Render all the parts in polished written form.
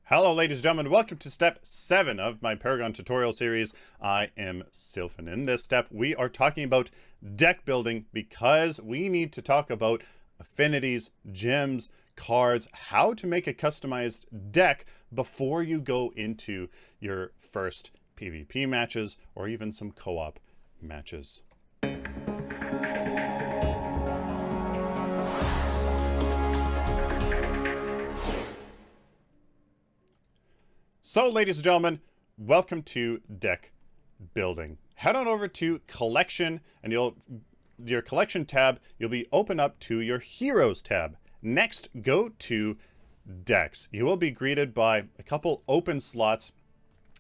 Hello ladies and gentlemen, welcome to step 7 of my Paragon tutorial series. I am Sylphin. In this step we are talking about deck building because we need to talk about affinities, gems, cards, how to make a customized deck before you go into your first PvP matches or even some co-op matches. So, ladies and gentlemen, welcome to deck building. Head on over to collection and your collection tab, you'll be open up to your heroes tab. Next, go to decks. You will be greeted by a couple open slots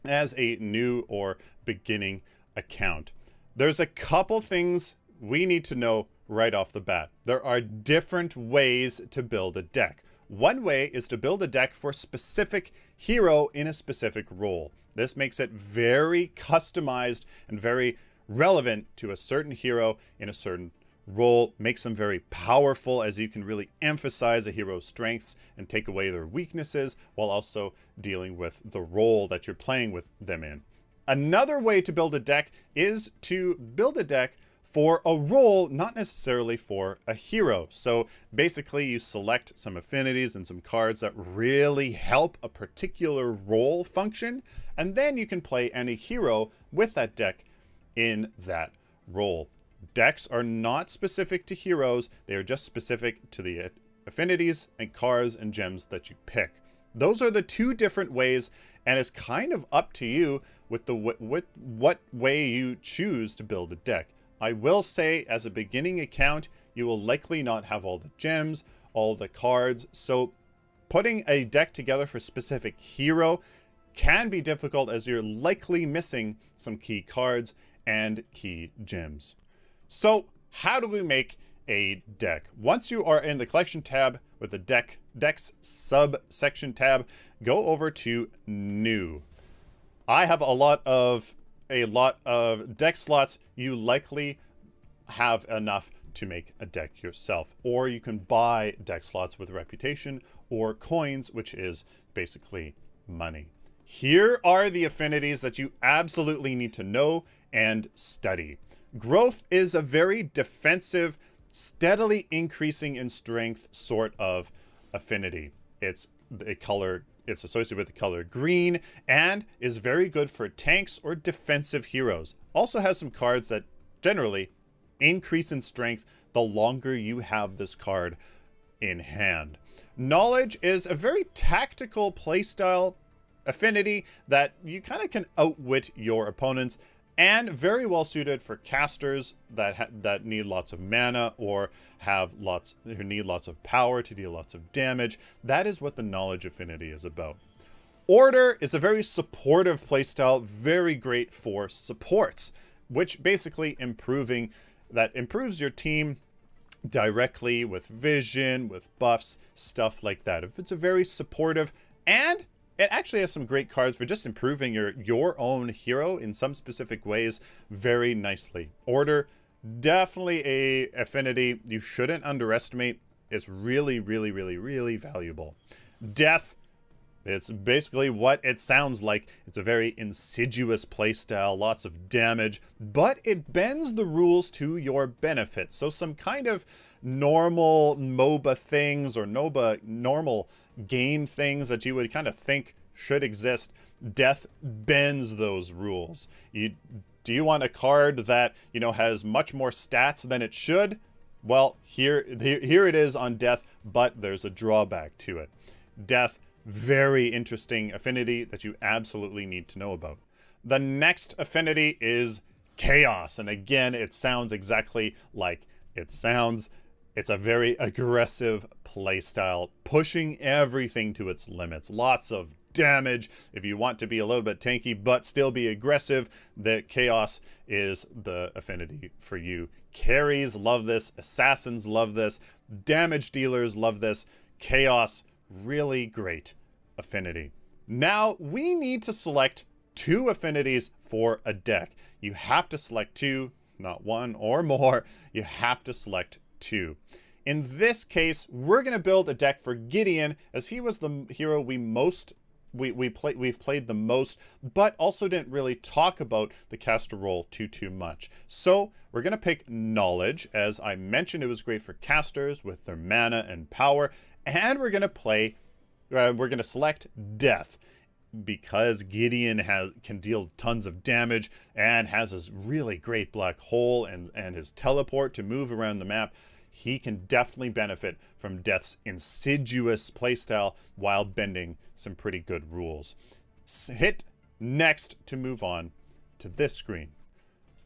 as a new or beginning account. There's a couple things we need to know right off the bat. There are different ways to build a deck. One way is to build a deck for a specific hero in a specific role. This makes it very customized and very relevant to a certain hero in a certain role, makes them very powerful as you can really emphasize a hero's strengths and take away their weaknesses while also dealing with the role that you're playing with them in. Another way to build a deck is to build a deck for a role, not necessarily for a hero. So basically you select some affinities and some cards that really help a particular role function, and then you can play any hero with that deck in that role. Decks are not specific to heroes, they are just specific to the affinities and cards and gems that you pick. Those are the two different ways, and it's kind of up to you with what way you choose to build a deck. I will say, as a beginning account, you will likely not have all the gems, all the cards, so putting a deck together for a specific hero can be difficult as you're likely missing some key cards and key gems. So how do we make a deck? Once you are in the collection tab with the decks subsection tab, go over to new. I have a lot of deck slots. You likely have enough to make a deck yourself, or you can buy deck slots with reputation or coins, which is basically money. Here are the affinities that you absolutely need to know and study. Growth is a very defensive, steadily increasing in strength sort of affinity. It's associated with the color green and is very good for tanks or defensive heroes. Also has some cards that generally increase in strength the longer you have this card in hand. Knowledge is a very tactical playstyle affinity that you kind of can outwit your opponents, and very well suited for casters that need lots of mana or who need lots of power to deal lots of damage. That is what the knowledge affinity is about. Order is a very supportive playstyle, very great for supports, which basically improves your team directly with vision, with buffs, stuff like that. If it's a very supportive, and it actually has some great cards for just improving your own hero in some specific ways very nicely. Order, definitely a affinity you shouldn't underestimate. It's really, really, really, really valuable. Death, it's basically what it sounds like. It's a very insidious playstyle, lots of damage, but it bends the rules to your benefit. So some kind of normal MOBA things or normal game things that you would kind of think should exist, death bends those rules. Do you want a card that, has much more stats than it should? Well, here it is on death, but there's a drawback to it. Death, very interesting affinity that you absolutely need to know about. The next affinity is chaos, and again, it sounds exactly like it sounds. It's a very aggressive playstyle, pushing everything to its limits. Lots of damage. If you want to be a little bit tanky but still be aggressive, the chaos is the affinity for you. Carries love this. Assassins love this. Damage dealers love this. Chaos, really great affinity. Now we need to select 2 affinities for a deck. You have to select 2, not 1 or more. You have to select 2. In this case, we're going to build a deck for Gideon, as he was the hero we most we've played the most, but also didn't really talk about the caster role too much. So we're gonna pick Knowledge. As I mentioned, it was great for casters with their mana and power, and we're gonna select Death, because Gideon can deal tons of damage and has this really great black hole and his teleport to move around the map. He can definitely benefit from Death's insidious playstyle while bending some pretty good rules. Hit Next to move on to this screen.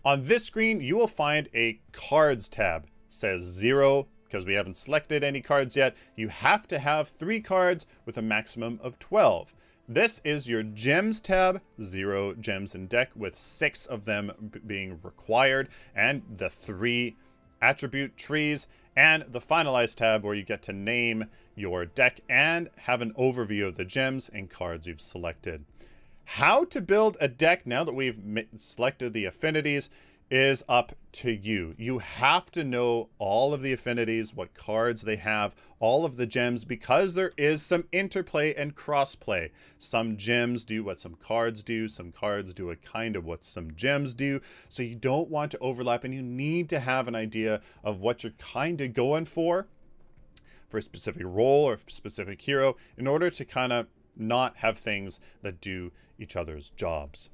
On this screen, you will find a Cards tab. It says 0 because we haven't selected any cards yet. You have to have 3 cards with a maximum of 12. This is your Gems tab, 0 gems in deck with 6 of them being required, and the 3 attribute trees, and the Finalize tab where you get to name your deck and have an overview of the gems and cards you've selected. How to build a deck now that we've selected the affinities is up to you. You have to know all of the affinities, what cards they have, all of the gems, because there is some interplay and crossplay. Some gems do what some cards do, some cards do a kind of what some gems do. So you don't want to overlap, and you need to have an idea of what you're kind of going for a specific role or a specific hero in order to kind of not have things that do each other's jobs.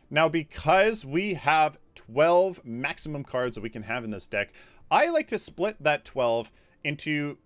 Now, because we have 12 maximum cards that we can have in this deck, I like to split that 12 into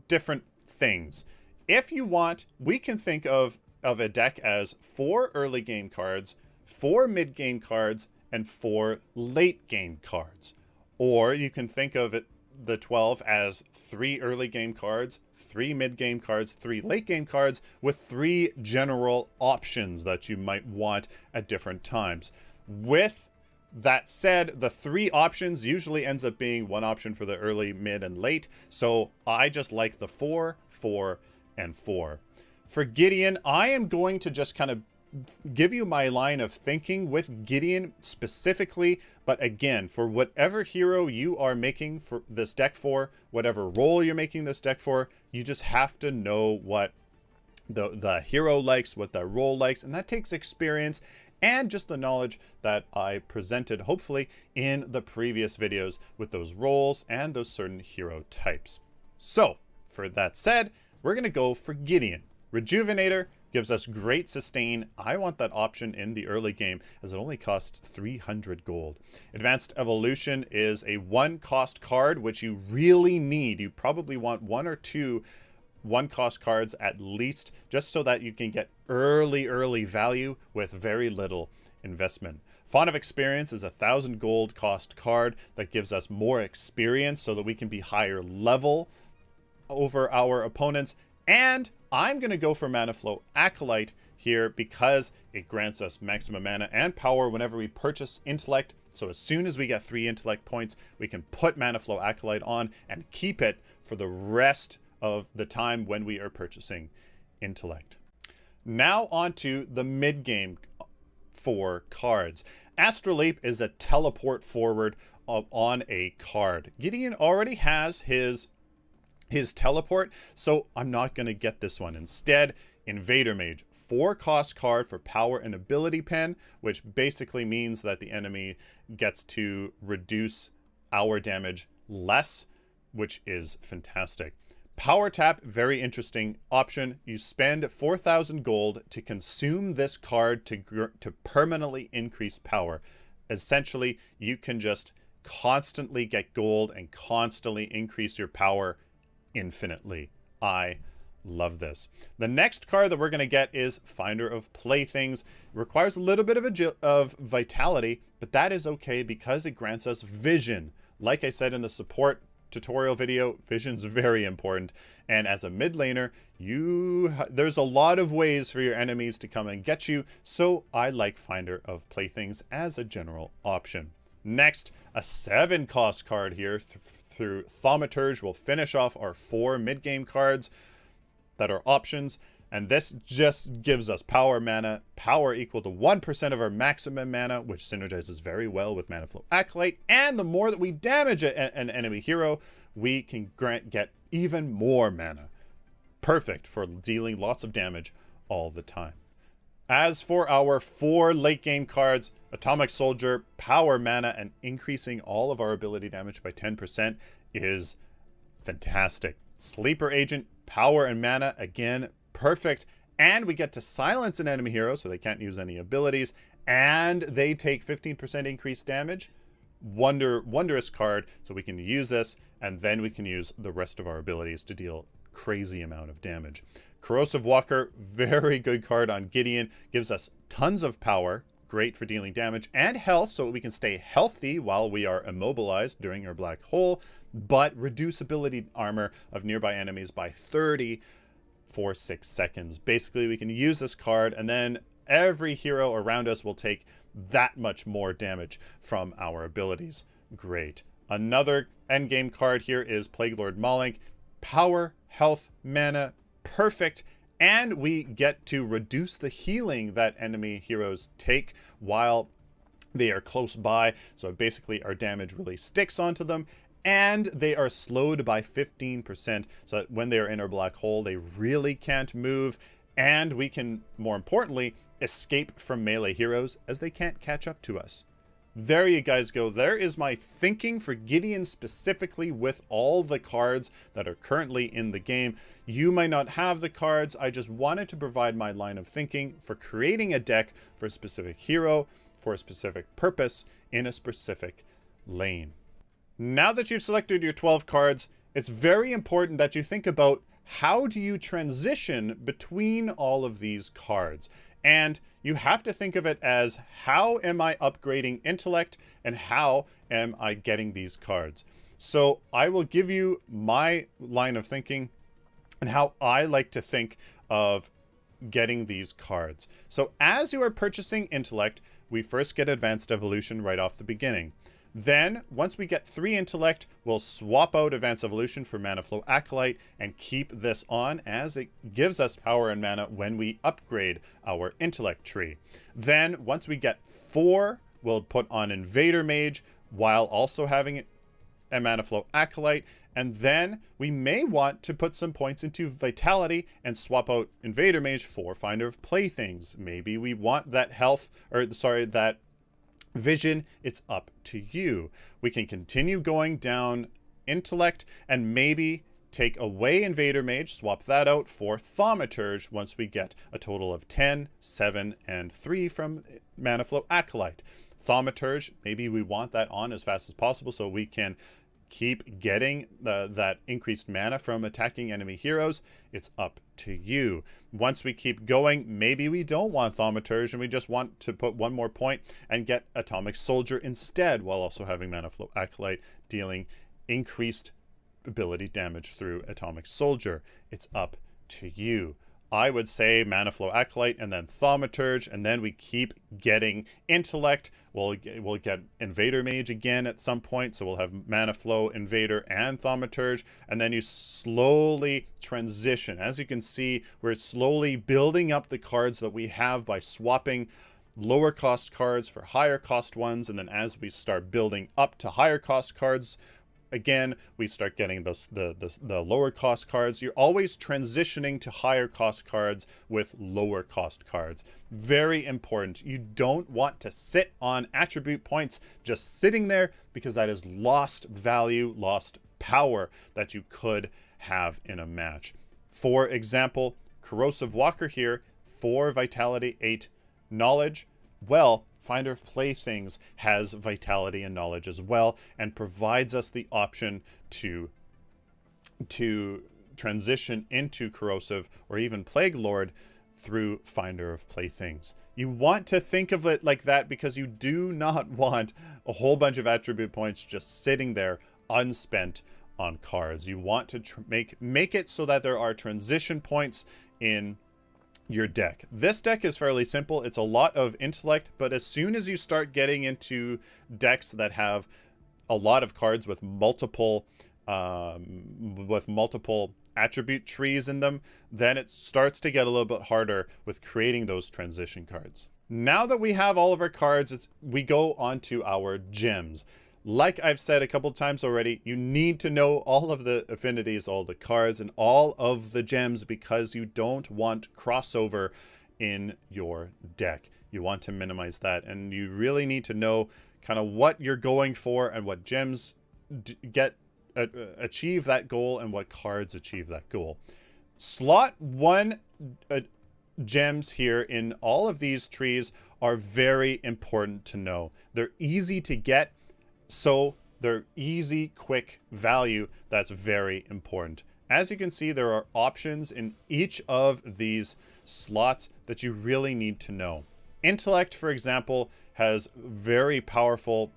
different things. If you want, we can think of a deck as 4 early game cards, 4 mid game cards, and 4 late game cards. Or you can think of it, the 12 as 3 early game cards, 3 mid game cards, 3 late game cards, with 3 general options that you might want at different times. With that said, the 3 options usually ends up being 1 option for the early, mid, and late. So I just like the 4, 4, and 4. For Gideon, I am going to just kind of give you my line of thinking with Gideon specifically, but again, for whatever hero you are making for this deck for, whatever role you're making this deck for, you just have to know what the hero likes, what the role likes, and that takes experience and just the knowledge that I presented, hopefully, in the previous videos with those roles and those certain hero types. So, for that said, we're going to go for Gideon. Rejuvenator gives us great sustain. I want that option in the early game as it only costs 300 gold. Advanced Evolution is a 1-cost card, which you really need. You probably want 1 or 2 1-cost cards at least, just so that you can get early value with very little investment. Font of Experience is a 1,000 gold cost card that gives us more experience so that we can be higher level over our opponents. And I'm going to go for Mana Flow Acolyte here because it grants us maximum mana and power whenever we purchase Intellect. So as soon as we get 3 Intellect points, we can put Mana Flow Acolyte on and keep it for the rest of the time when we are purchasing Intellect. Now on to the mid-game 4 cards. Astrolabe is a teleport forward on a card. Gideon already has his teleport, so I'm not going to get this one. Instead, Invader Mage, 4-cost card for power and ability pen, which basically means that the enemy gets to reduce our damage less, which is fantastic. Power Tap, very interesting option. You spend 4,000 gold to consume this card to permanently increase power. Essentially, you can just constantly get gold and constantly increase your power infinitely. I love this. The next card that we're going to get is Finder of Playthings. It requires a little bit of vitality, but that is okay because it grants us vision. Like I said in the support tutorial video, vision's very important, and as a mid laner, there's a lot of ways for your enemies to come and get you, so I like Finder of Playthings as a general option. Next, a 7-cost card here through Thaumaturge will finish off our 4 mid-game cards that are options, and this just gives us power mana, power equal to 1% of our maximum mana, which synergizes very well with Mana Flow Acolyte, and the more that we damage an enemy hero, we can get even more mana. Perfect for dealing lots of damage all the time. As for our 4 late game cards, Atomic Soldier, Power, Mana, and increasing all of our ability damage by 10% is fantastic. Sleeper Agent, Power and Mana, again, perfect. And we get to silence an enemy hero, so they can't use any abilities. And they take 15% increased damage. Wondrous card, so we can use this, and then we can use the rest of our abilities to deal crazy amount of damage. Corrosive Walker, very good card on Gideon, gives us tons of power, great for dealing damage, and health, so we can stay healthy while we are immobilized during our black hole, but reduce ability armor of nearby enemies by 30 for 6 seconds. Basically, we can use this card, and then every hero around us will take that much more damage from our abilities. Great. Another endgame card here is Plague Lord Moloch. Power, health, mana, perfect. And we get to reduce the healing that enemy heroes take while they are close by. So basically our damage really sticks onto them. And they are slowed by 15%. So that when they are in our black hole, they really can't move. And we can, more importantly, escape from melee heroes as they can't catch up to us. There you guys go. There is my thinking for Gideon specifically with all the cards that are currently in the game. You might not have the cards. I just wanted to provide my line of thinking for creating a deck for a specific hero, for a specific purpose, in a specific lane. Now that you've selected your 12 cards, it's very important that you think about how do you transition between all of these cards. And you have to think of it as, how am I upgrading intellect and how am I getting these cards? So I will give you my line of thinking and how I like to think of getting these cards. So as you are purchasing intellect, we first get advanced evolution right off the beginning. Then, once we get 3 intellect, we'll swap out Advanced Evolution for Mana Flow Acolyte and keep this on, as it gives us power and mana when we upgrade our intellect tree. Then, once we get 4, we'll put on Invader Mage while also having a Mana Flow Acolyte. And then we may want to put some points into Vitality and swap out Invader Mage for Finder of Playthings. Maybe we want that that Vision. It's up to you. We can continue going down intellect and maybe take away Invader Mage, swap that out for Thaumaturge once we get a total of 10, 7, and 3 from Mana Flow Acolyte. Thaumaturge, maybe we want that on as fast as possible so we can keep getting that increased mana from attacking enemy heroes. It's up to you. Once we keep going, maybe we don't want Thaumaturge and we just want to put 1 more point and get Atomic Soldier instead, while also having Mana Flow Acolyte dealing increased ability damage through Atomic Soldier. It's up to you. I would say Mana Flow Acolyte and then Thaumaturge, and then we keep getting intellect. We'll get Invader Mage again at some point, so we'll have Mana Flow, Invader, and Thaumaturge, and then you slowly transition. As you can see, we're slowly building up the cards that we have by swapping lower cost cards for higher cost ones, and then as we start building up to higher cost cards, again, we start getting the lower cost cards. You're always transitioning to higher cost cards with lower cost cards. Very important. You don't want to sit on attribute points just sitting there, because that is lost value, lost power that you could have in a match. For example, Corrosive Walker here, 4 Vitality, 8 Knowledge. Well, Finder of Playthings has Vitality and Knowledge as well, and provides us the option to transition into Corrosive or even Plague Lord through Finder of Playthings. You want to think of it like that because you do not want a whole bunch of attribute points just sitting there unspent on cards. You want to make it so that there are transition points in your deck. This deck is fairly simple. It's a lot of intellect, but as soon as you start getting into decks that have a lot of cards with multiple attribute trees in them, then it starts to get a little bit harder with creating those transition cards. Now that we have all of our cards, we go on to our gems. Like I've said a couple times already, you need to know all of the affinities, all the cards, and all of the gems because you don't want crossover in your deck. You want to minimize that, and you really need to know kind of what you're going for and what gems achieve that goal and what cards achieve that goal. Slot 1 gems here in all of these trees are very important to know. They're easy to get, so they're easy, quick value. That's very important. As you can see, there are options in each of these slots that you really need to know. Intellect, for example, has very powerful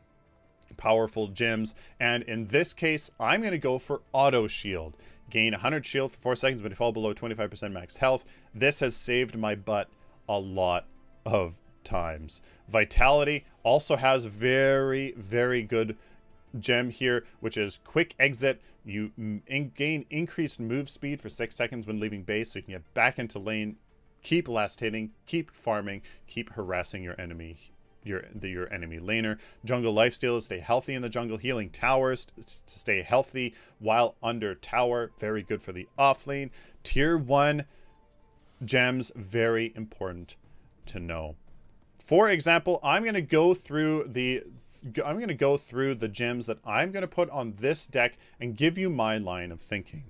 gems, and in this case, I'm going to go for Auto Shield. Gain 100 shield for 4 seconds when you fall below 25% max health. This has saved my butt a lot of times. Vitality also has very, very good gem here, which is Quick Exit. You gain increased move speed for 6 seconds when leaving base, so you can get back into lane, keep last hitting, keep farming, keep harassing your enemy. Your enemy laner. Jungle lifesteal is stay healthy in the jungle. Healing towers to stay healthy while under tower. Very good for the off lane. Tier 1 gems, very important to know. For example, I'm going to go through the gems that I'm going to put on this deck and give you my line of thinking.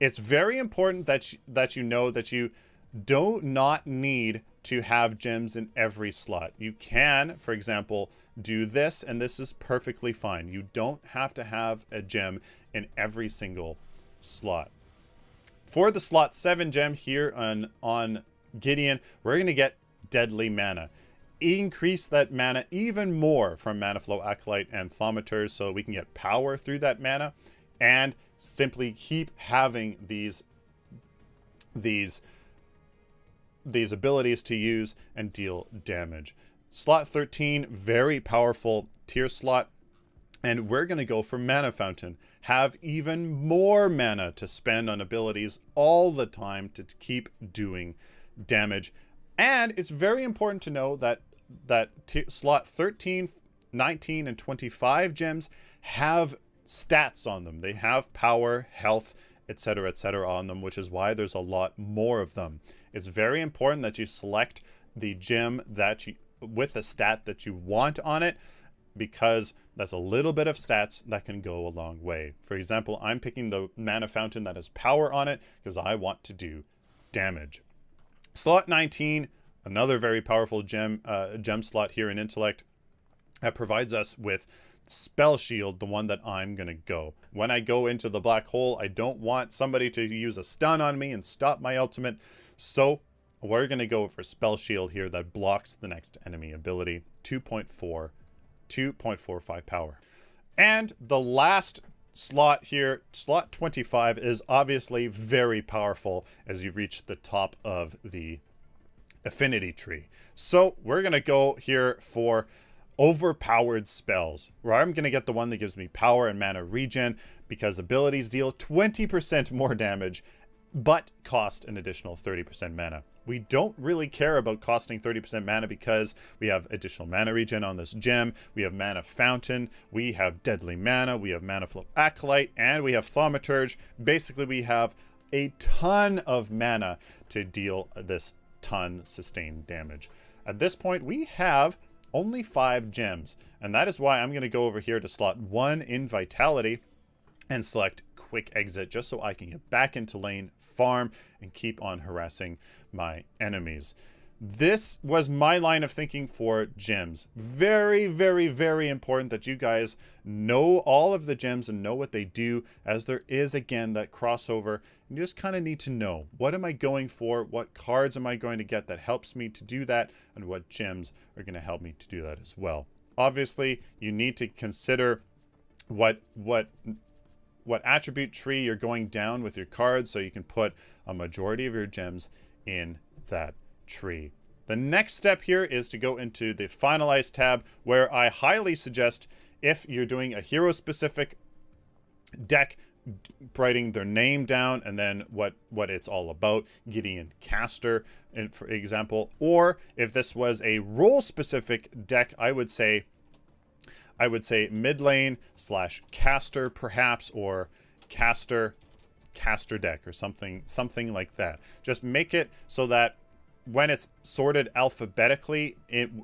It's very important that you know that you do not need to have gems in every slot. You can, for example, do this, and this is perfectly fine. You don't have to have a gem in every single slot. For the slot 7 gem here on Gideon, we're going to get Deadly Mana. Increase that mana even more from Mana Flow Acolyte and Thaumaturge so we can get power through that mana and simply keep having these abilities to use and deal damage. Slot 13, very powerful tier slot, and we're going to go for Mana Fountain. Have even more mana to spend on abilities all the time to keep doing damage. And it's very important to know that slot 13, 19, and 25 gems have stats on them. They have power, health, etc., on them, which is why there's a lot more of them. It's very important that you select the gem with the stat that you want on it, because that's a little bit of stats that can go a long way. For example, I'm picking the Mana Fountain that has power on it because I want to do damage. Slot 19, another very powerful gem slot here in Intellect, that provides us with Spell Shield, the one that I'm going to go. When I go into the black hole, I don't want somebody to use a stun on me and stop my ultimate. So we're going to go for Spell Shield here that blocks the next enemy ability. 2.45 power. And the last slot here, slot 25, is obviously very powerful as you reach the top of the affinity tree. So we're going to go here for Overpowered Spells, where I'm going to get the one that gives me power and mana regen, because abilities deal 20% more damage but cost an additional 30% mana. We don't really care about costing 30% mana because we have additional mana regen on this gem, we have Mana Fountain, we have Deadly Mana, we have Mana Flow Acolyte, and we have Thaumaturge. Basically, we have a ton of mana to deal this ton sustained damage. At this point, we have only 5 gems, and that is why I'm going to go over here to slot 1 in Vitality and select Quick Exit, just so I can get back into lane, farm, and keep on harassing my enemies. This was my line of thinking for gems. Very, very, very important that you guys know all of the gems and know what they do, as there is, again, that crossover. You just kind of need to know, what am I going for? What cards am I going to get that helps me to do that? And what gems are going to help me to do that as well? Obviously, you need to consider what attribute tree you're going down with your cards, so you can put a majority of your gems in that tree. The next step here is to go into the Finalize tab, where I highly suggest, if you're doing a hero specific deck, writing their name down and then what it's all about. Gideon Caster, for example. Or if this was a role specific deck, I would say I would say mid lane / caster perhaps, or caster deck or something like that. Just make it so that when it's sorted alphabetically in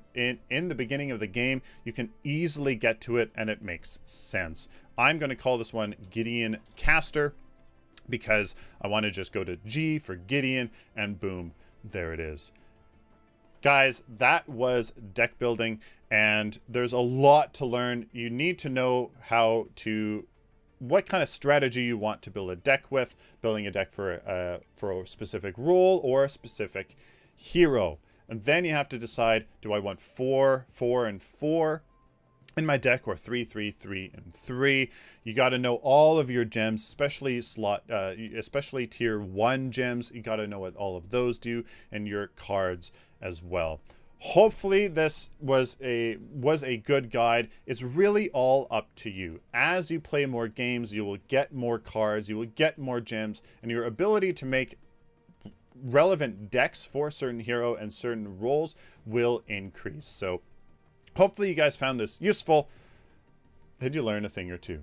the beginning of the game, you can easily get to it and it makes sense. I'm going to call this one Gideon Caster because I want to just go to G for Gideon and boom, there it is. Guys, that was deck building, and there's a lot to learn. You need to know what kind of strategy you want to build a deck with, building a deck for a specific role or a specific hero. And then you have to decide, do I want 4, 4, and 4 in my deck, or 3, 3, 3, and 3? You got to know all of your gems, especially tier 1 gems. You got to know what all of those do, and your cards as well. Hopefully this was a good guide. It's really all up to you. As you play more games, you will get more cards, you will get more gems, and your ability to make relevant decks for a certain hero and certain roles will increase. So hopefully you guys found this useful. Did you learn a thing or two?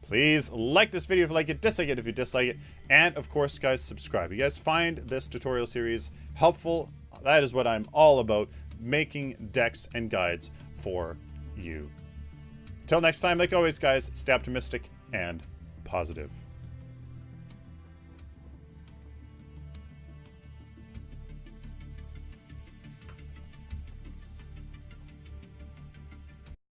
Please like this video if you like it, dislike it if you dislike it, and of course, guys, subscribe. You guys find this tutorial series helpful? That is what I'm all about, making decks and guides for you. Till next time, like always, guys, stay optimistic and positive.